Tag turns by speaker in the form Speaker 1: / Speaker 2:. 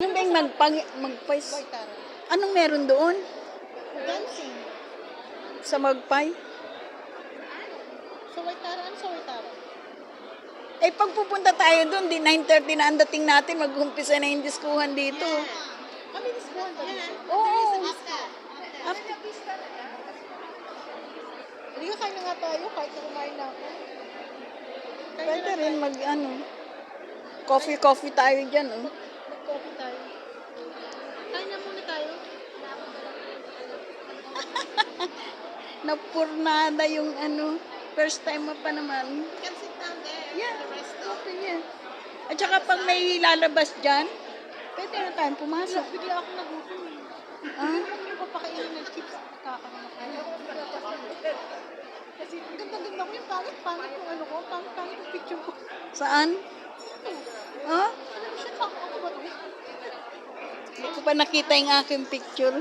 Speaker 1: Ano ba yung magpais?
Speaker 2: Waitara.
Speaker 1: Anong meron doon?
Speaker 2: Dancing.
Speaker 1: Sa magpay?
Speaker 2: Sa Waitara, ano sa Waitara?
Speaker 1: Eh, pag pupunta tayo doon, di 9:30 na ang dating natin, mag-umpisa na yung diskuhan dito.
Speaker 2: Kami disbuhan ba?
Speaker 1: Oo.
Speaker 2: After. Hindi ka kain na nga tayo, kahit na kumain na ako.
Speaker 1: Pwede rin coffee tayo dyan, oh.
Speaker 2: Mag-coffee tayo. Kain na muna tayo.
Speaker 1: Napurnada yung first time mo pa naman.
Speaker 2: You can sit down there.
Speaker 1: Yeah,
Speaker 2: The rest of
Speaker 1: okay, yeah. At saka pag may lalabas dyan, pwede na tayong pumasok.
Speaker 2: Bigla ako nagutom.
Speaker 1: Ah?
Speaker 2: Hindi mo papakainin ng chips. Kakaroon kasi ganda-ganda ko yung pangit yung pangit yung picture ko.
Speaker 1: Saan? Ah?
Speaker 2: Ano siya, ako ba ito?
Speaker 1: Hindi ko pa nakita yung aking picture.